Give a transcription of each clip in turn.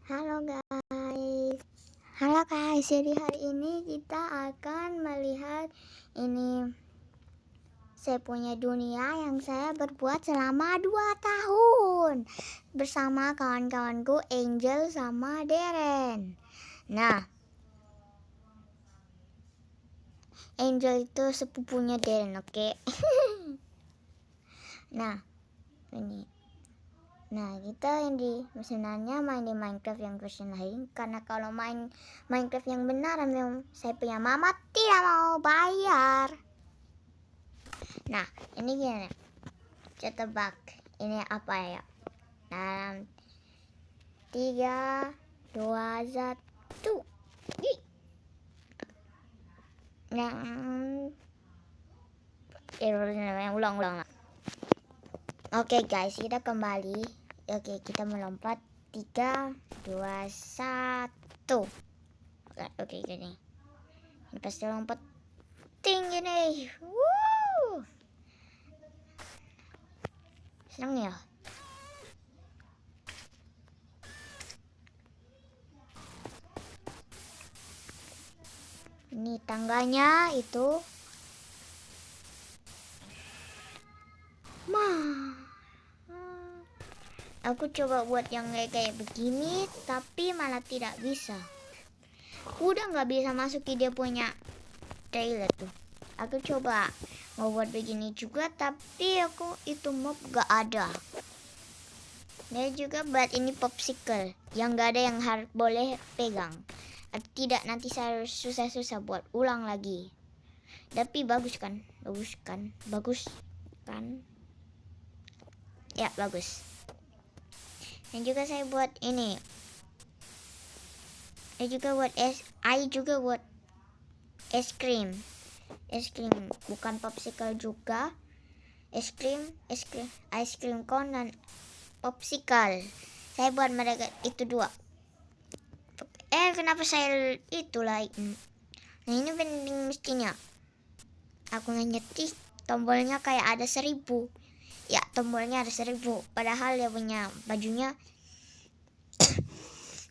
Halo guys. Halo guys, jadi hari ini kita akan melihat ini saya punya dunia yang saya berbuat selama 2 tahun bersama kawan-kawanku Angel sama Darren. Nah, Angel itu sepupunya Darren, oke? Nah, ini. Nah, kita yang sebenarnya main di Minecraft yang versi lain, karena kalau main Minecraft yang benar memang saya punya mama tidak mau bayar. Nah, ini gini, saya tebak ini apa ya? Dalam 3, 2, 1. Ulang. Oke guys, kita kembali. Oke, kita melompat 3, 2, 1. Oke, gini. Ini pasti lompat tinggi nih. Woo! Senang ya? Ini tangganya itu. Aku coba buat yang kayak begini, tapi malah tidak bisa. Udah nggak bisa masukin dia punya trailer tuh. Aku coba mau buat begini juga, tapi aku itu mob gak ada. Dan juga buat ini popsicle yang gak ada yang harus boleh pegang. Atau tidak, nanti saya harus susah-susah buat ulang lagi. Tapi bagus kan? Ya, bagus. Dan juga saya buat ini. Saya juga buat es krim. Es krim bukan popsicle juga. Es krim, ice cream cone dan popsicle. Saya buat mereka itu 2. Kenapa saya itulah? Nah, ini vending mestinya. Aku ngetik tombolnya kayak ada 1000. Ya, tombolnya ada 1000. Padahal dia punya bajunya.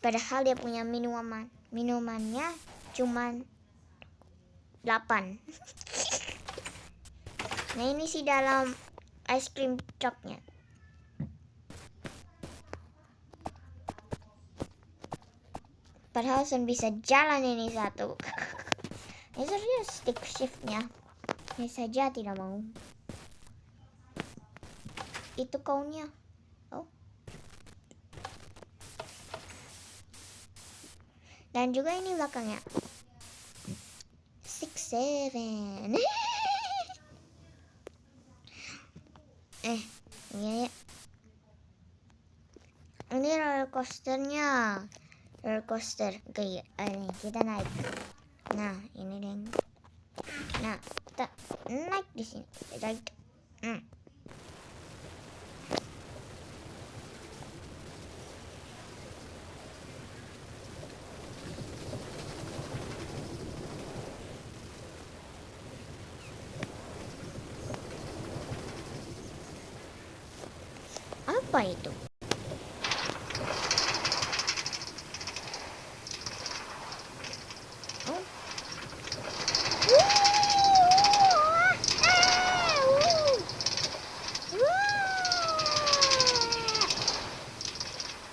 Padahal dia punya minumannya cuman 8. Nah, ini sih dalam ice cream trucknya. Padahal saya bisa jalan ini satu. Ini serius stick shiftnya. Ini saja tidak mau. Itu kaunya. Oh. Dan juga ini belakangnya. 6, 7. Ini ya. Ini roller coasternya. Roller coaster. Oke, ini kita naik. Nah, ini deh. Nah, kita naik di sini. Right. Apa itu?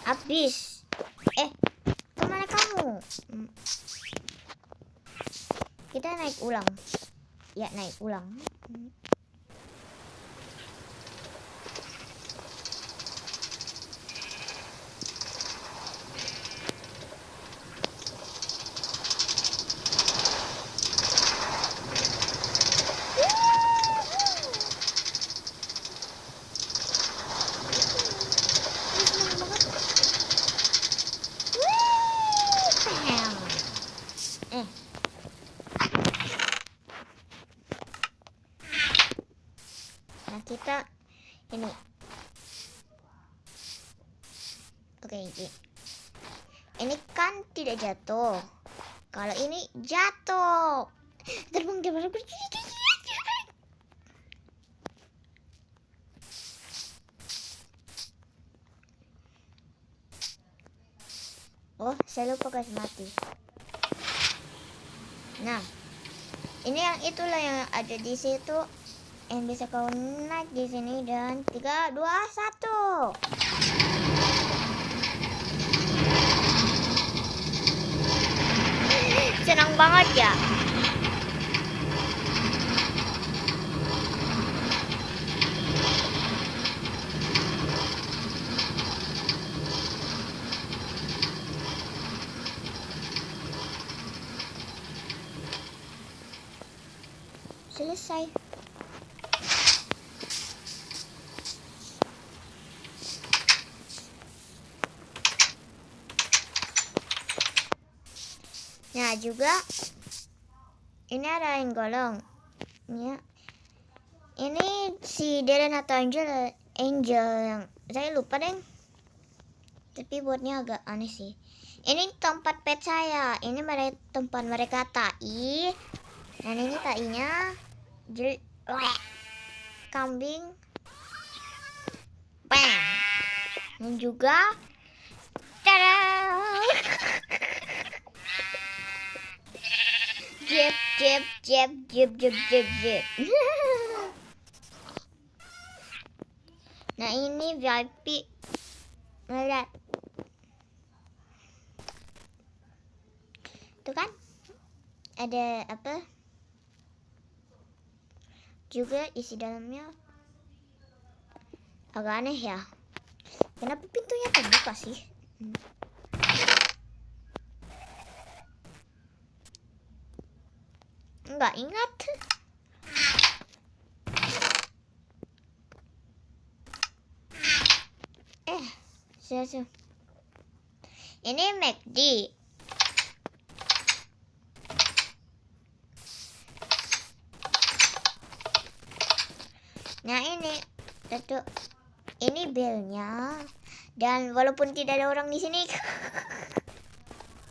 Habis. Kemana kamu? Kita naik ulang. Ya, naik ulang. Nah, kita ini. Oke, ini kan tidak jatuh. Kalau ini jatuh. Terbang. Oh, saya lupa kasih mati. Nah, ini yang itulah yang ada di situ. Yang bisa kau naik di sini dan 3, 2, 1. Senang banget ya. Selesai. Nah, juga ini ada yang golong. Ya. Ini si Darren atau Angel yang saya lupa deh. Tapi buatnya agak aneh sih. Ini tempat pet saya. Ini tempat mereka tai. Dan ini tainya kambing. Bang. Dan juga tada. Jep jep jep jep jep jep jep. Nah, ini VIP. Lihat. Tuh kan? Ada apa? Juga isi dalamnya agak aneh ya. Kenapa pintunya terbuka sih? Enggak ingat. Sudah. Ini McD. Nah, ini tuh. Ini belnya. Dan walaupun tidak ada orang di sini,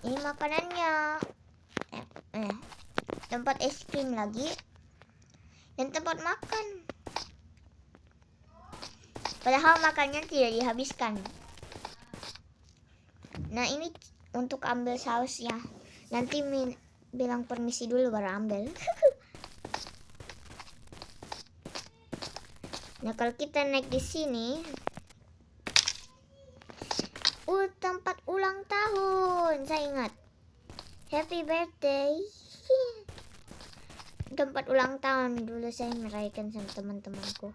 ini makanannya. Tempat es krim lagi. Dan tempat makan. Padahal makannya tidak dihabiskan. Nah, ini untuk ambil sausnya. Nanti bilang permisi dulu baru ambil. Nah, kalau kita naik di sini, tempat ulang tahun. Saya ingat. Happy birthday. Tempat ulang tahun dulu saya merayakan sama teman-temanku.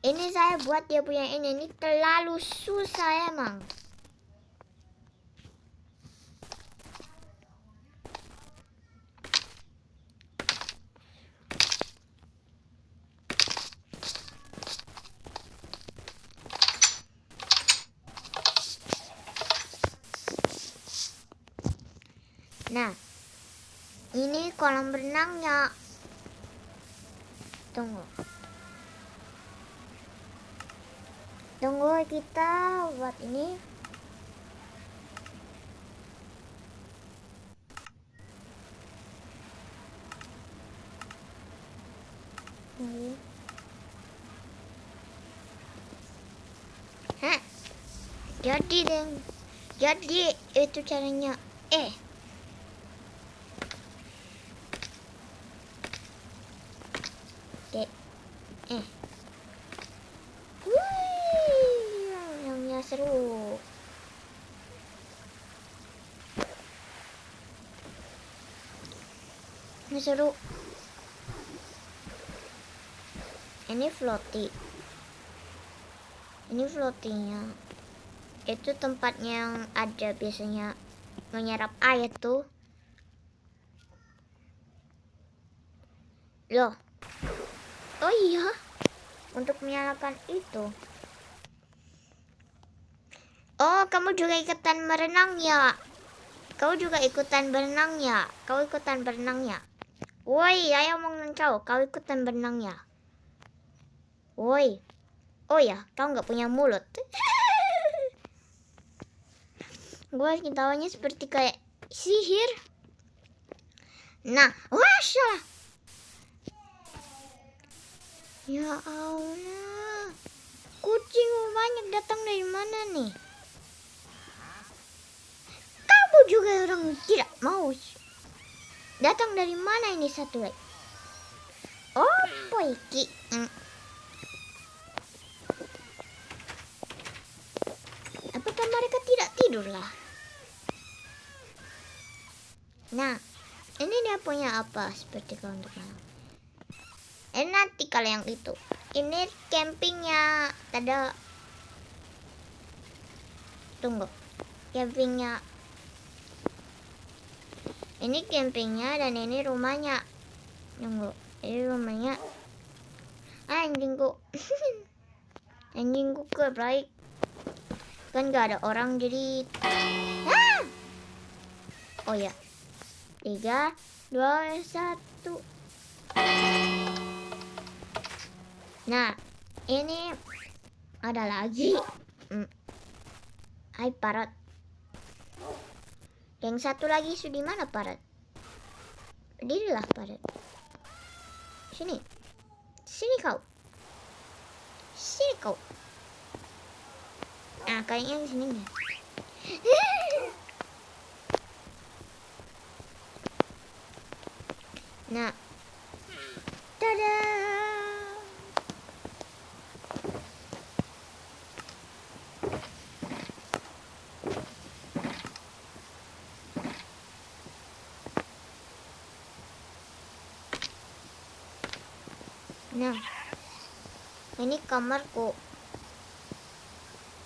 Ini saya buat dia punya ini terlalu susah emang. Nah, ini kolam renangnya. Tunggu, kita buat ini. Jadi itu caranya. Yang seru. Ini floatingnya. Itu tempatnya yang ada biasanya menyerap air tuh. Loh. Oh iya. Untuk menyalakan itu. Oh, kamu juga ikutan berenang ya? Kau ikutan berenang ya? Woi, ayo ngomong kau ikutan berenang ya? Woi. Oh ya, kau nggak punya mulut. Gue ketawanya seperti kayak sihir. Nah, wah, Ya Allah, kucing banyak datang dari mana nih? Kamu juga orang tidak mau. Datang dari mana ini satu lagi? Oh, poiki. Apakah mereka tidak tidur lah? Nah, ini dia punya apa seperti kalau untuk malam. Nanti kalau yang itu. Ini campingnya. Ada. Tunggu. Campingnya. Ini campingnya dan ini rumahnya. Tunggu. Ini rumahnya. Anjingku. Anjingku baik. Kan gak ada orang jadi. Oh ya. 3, 2, 1. Nah, ini ada lagi. Hai parrot. Yang satu lagi sudah di mana parrot? Berdirilah parrot. Sini. Sini kau. Sini kau. Nah, kayaknya di sini nih. Nah. Tada. Nah, ini kamarku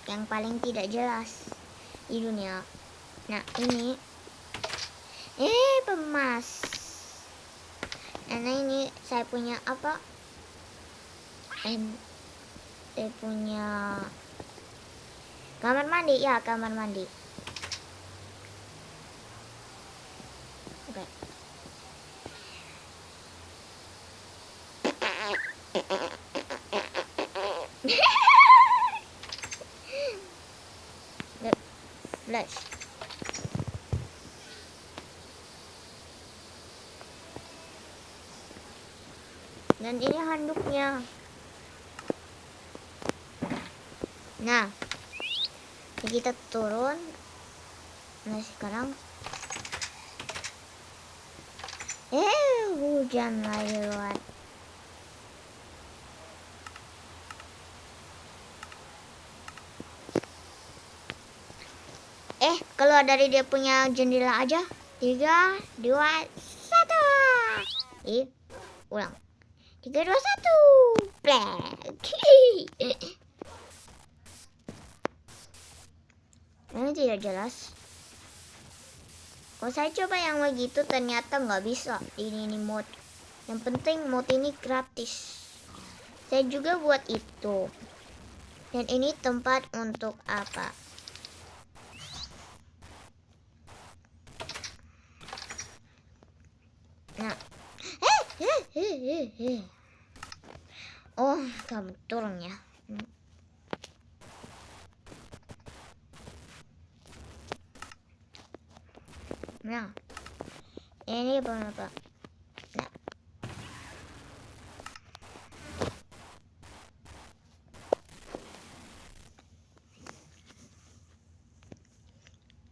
yang paling tidak jelas di dunia. Nah, ini pemas. Nah, ini saya punya apa? Saya punya kamar mandi. Ya, kamar mandi. Oke. Flash. Dan ini handuknya. Nah, kita turun. Nah, sekarang hujan lagi luar. Keluar dari dia punya jendela aja. 3, 2, 1. Ulang. 3, 2, 1. Plek. Ini tidak jelas. Kalau saya coba yang begitu ternyata nggak bisa di ini mode. Yang penting mode ini gratis. Saya juga buat itu. Dan ini tempat untuk apa? Nah. Oh, kamu turun ya. Nah, ini apa? Nah,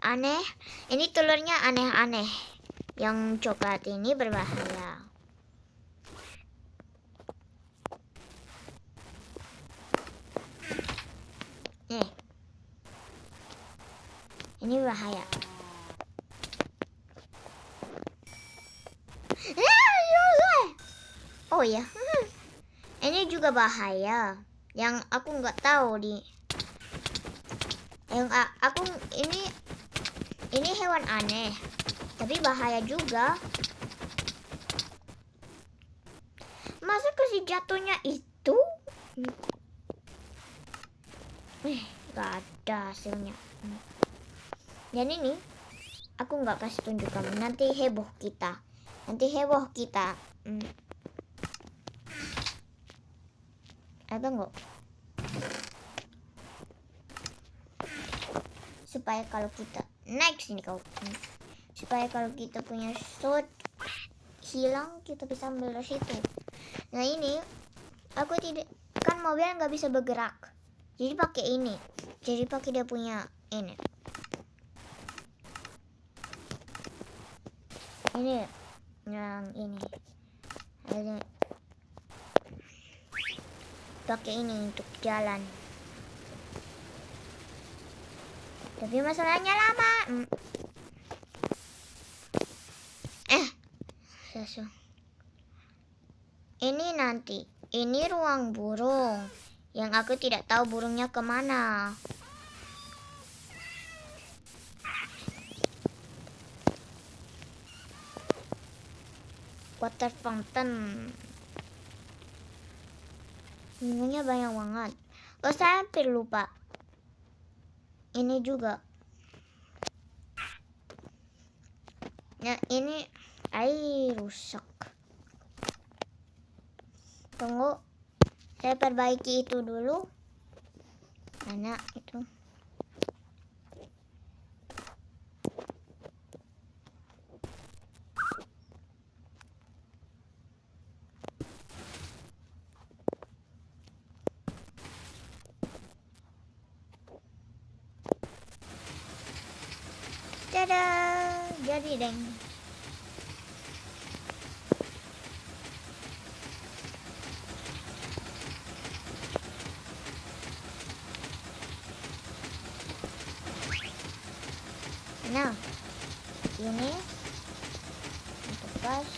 aneh. Ini telurnya aneh-aneh. Yang coklat ini berbahaya. Ini bahaya. Oh ya, ini juga bahaya. Yang aku nggak tahu di. Yang aku ini hewan aneh, tapi bahaya juga. Masa kasih jatuhnya itu? Gak ada hasilnya. Dan ini aku nggak kasih tunjuk kamu. Nanti heboh kita. Ada nggak? Supaya kalau kita naik sini kau. Supaya kalau kita punya sword hilang, kita bisa ambil dari situ. Nah ini aku tidak, kan mobil nggak bisa bergerak. Jadi pakai ini. Jadi pakai dia punya ini. Ini yang ini. Ada pakai ini untuk jalan. Tapi masalahnya lama. Susu. Ini nanti. Ini ruang burung. Yang aku tidak tahu burungnya kemana. Water fountain. Minumnya banyak banget. Oh, saya hampir lupa. Ini juga. Nah, ini air rusak. Tunggu. Saya perbaiki itu dulu. Mana itu? Dadah, jadi deng. Nah, ini untuk gas.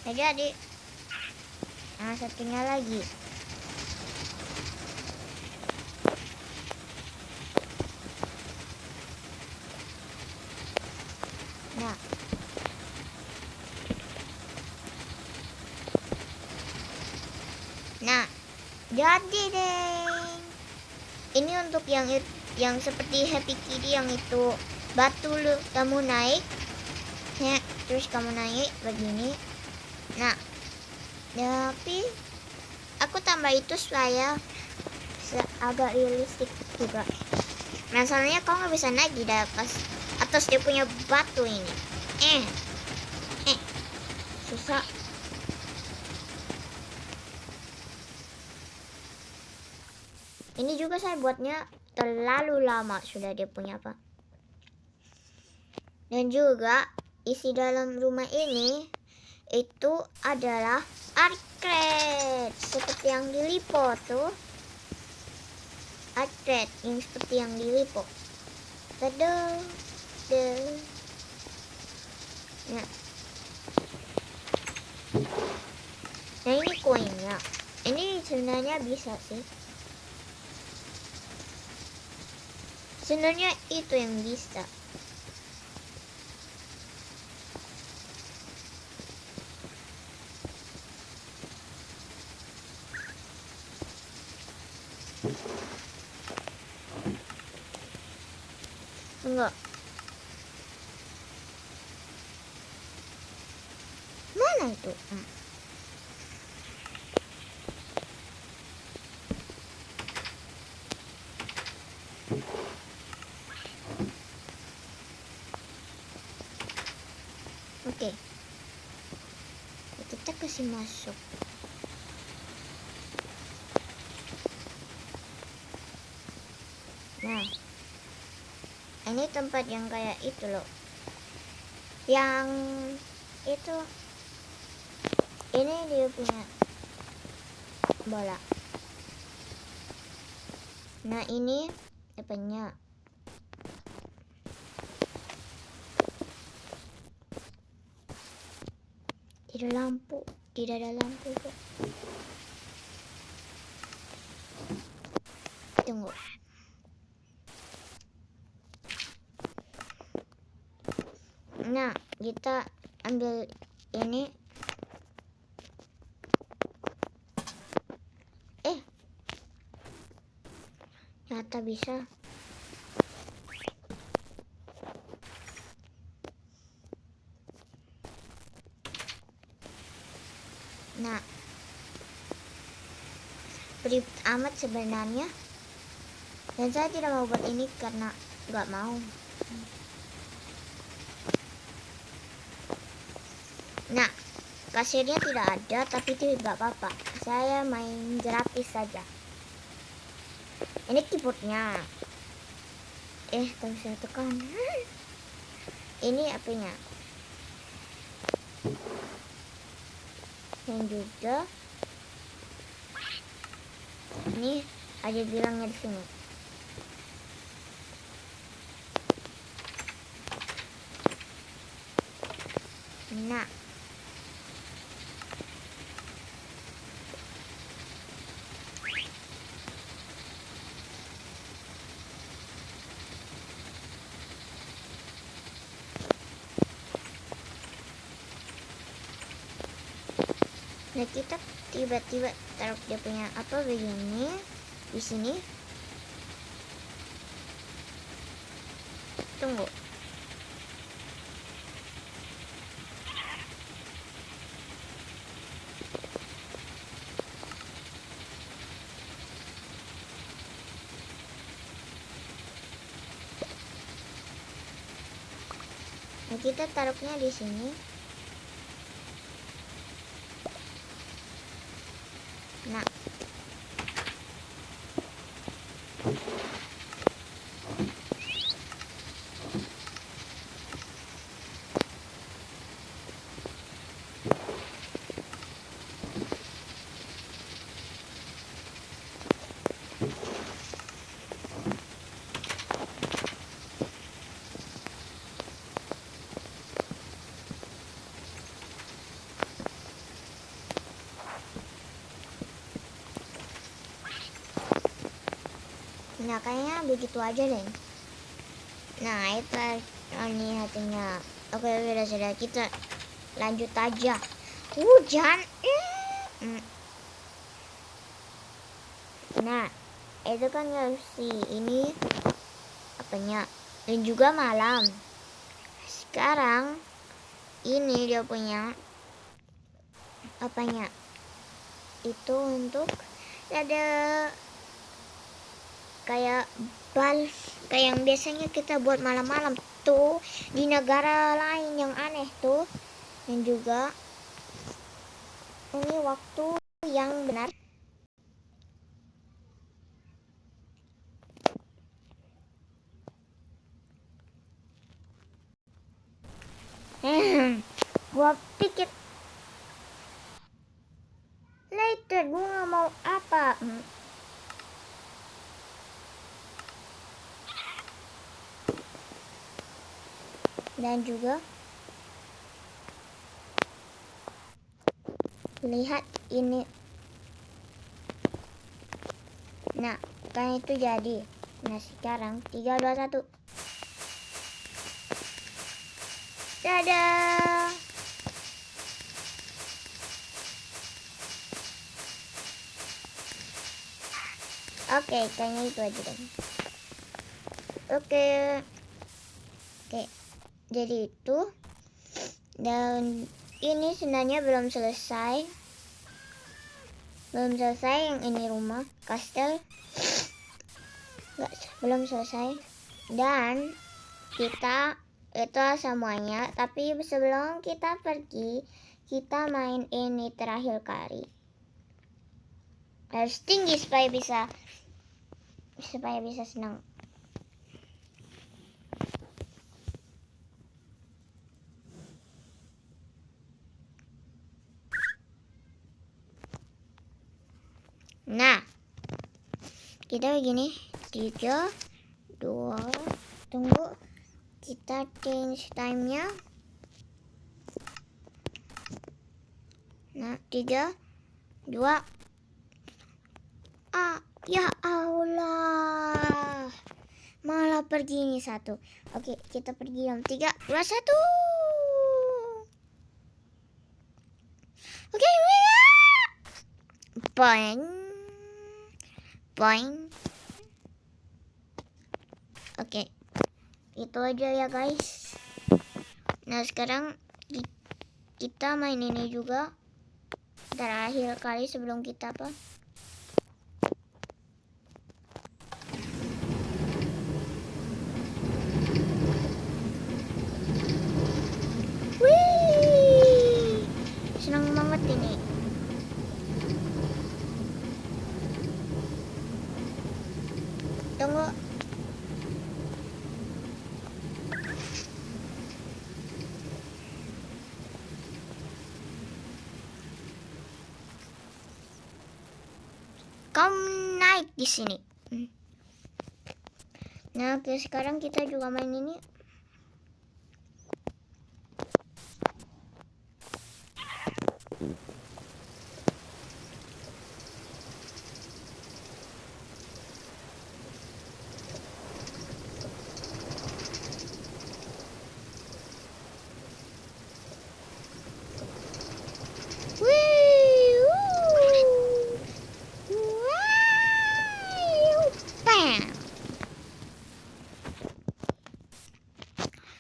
Jadi, nah satunya lagi. Nah, jadi deh. Ini untuk yang seperti Happy Kitty yang itu batu lu kamu naik. Ya, terus kamu naik begini. Nah, tapi aku tambah itu supaya agak realistik juga. Masalahnya kau nggak bisa naik di atas dia punya batu ini. Susah. Ini juga saya buatnya terlalu lama sudah dia punya apa. Dan juga isi dalam rumah ini itu adalah arcade seperti yang di Lipo tuh. Arcade yang seperti yang di Lipo. Taduh. Nah. Nah, ini koinnya. Ini sebenarnya bisa sih. Sebenarnya itu yang bisa. Enggak. Mana itu? Oke. Kita kasih masuk. Nah. Ini tempat yang kayak itu loh. Yang itu. Ini dia punya bola. Nah, ini apanya? Tidak lampu, tidak ada lampu kok. Tunggu. Nah, kita ambil ini. Ternyata bisa. Nah, ribet amat sebenarnya. Dan saya tidak mau buat ini karena nggak mau. Nah, kasirnya tidak ada, tapi tidak apa-apa. Saya main gratis saja. Ini keyboardnya. Tak bisa tekan. Ini apanya? Dan juga ini ada bilangnya di sini. Nah, kita tiba-tiba taruh dia punya apa begini di sini. Tunggu. Nah, kita taruhnya di sini. Nah, kayaknya begitu aja deh. Nah, itu ini hatinya. Oke, sudah kita lanjut aja. Hujan. Nah, itu kan si ini apanya? Dan juga malam. Sekarang ini dia punya apanya? Itu untuk ada kayak bal kayak yang biasanya kita buat malam-malam tuh di negara lain yang aneh tuh. Dan juga ini waktu yang benar. Gua pikir later gua nggak mau apa. Dan juga lihat ini. Nah, kan itu jadi. Nah, sekarang 3, 2, 1. Dadah. Oke, kayaknya itu aja deh. Oke. Jadi itu. Dan ini sebenarnya belum selesai. Yang ini rumah kastel. Belum selesai. Dan kita itu semuanya. Tapi sebelum kita pergi, kita main ini terakhir kali. Harus tinggi supaya bisa senang. Nah, kita begini. 3, 2, tunggu. Kita change time-nya. Nah, 3, 2. Ya Allah. Malah pergi ini 1. Oke, kita pergi yang 3, 2, 1. Oke, boing. Oke, itu aja ya guys. Nah, sekarang kita main ini juga terakhir kali sebelum kita apa? Wih. kau naik di sini. Nah, oke, sekarang kita juga main ini.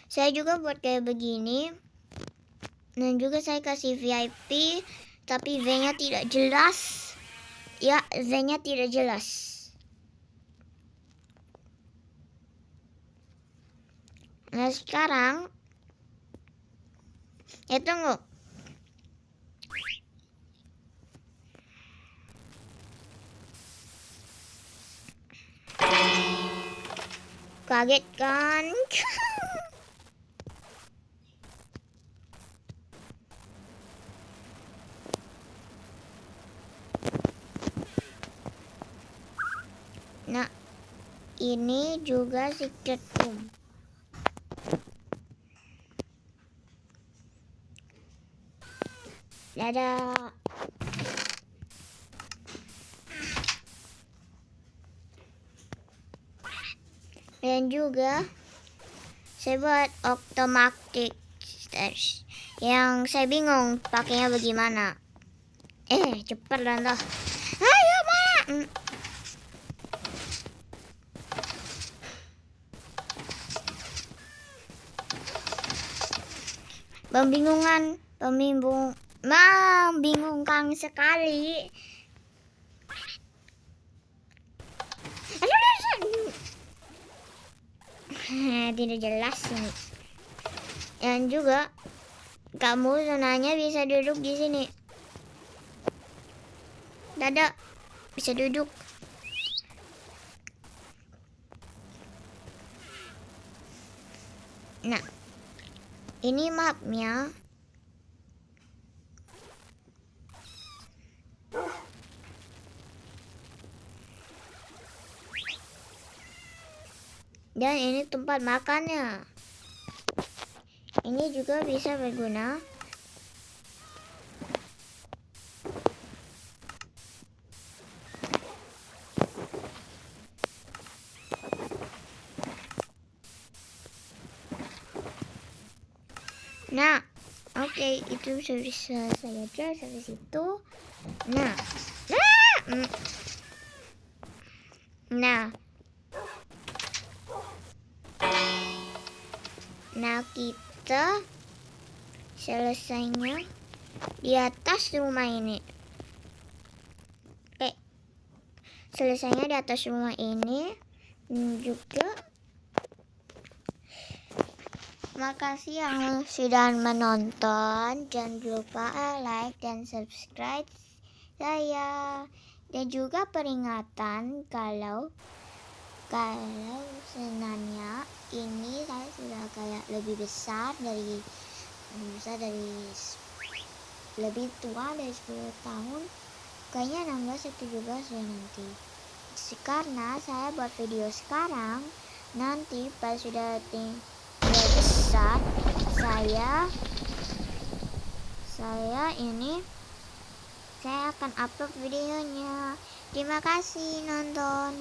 Saya juga buat kayak begini. Dan juga saya kasih VIP, tapi V-nya tidak jelas. Ya, V-nya tidak jelas. Nah, sekarang ya tunggu. Kaget kan? Nah, ini juga secret room. Dadah. Dan juga saya buat automatic stairs yang saya bingung pakainya bagaimana. Cepat dan toh. Ayo mana? Membingungkan sekali. Tidak jelas ini. Dan juga kamu zonanya bisa duduk di sini. Dadah, bisa duduk. Nah, ini mapnya. Dan ini tempat makannya. Ini juga bisa berguna. Nah, oke, itu sudah saya jelas habis itu. Nah, kita selesainya di atas rumah ini. Selesainya di atas rumah ini. Juga makasih yang sudah menonton. Jangan lupa like dan subscribe saya. Dan juga peringatan kalau sebenarnya ini saya sudah kayak lebih tua dari 10 tahun, kayaknya 16 atau 17 ya nanti. Karena saya buat video sekarang, nanti pas sudah besar saya akan upload videonya. Terima kasih nonton.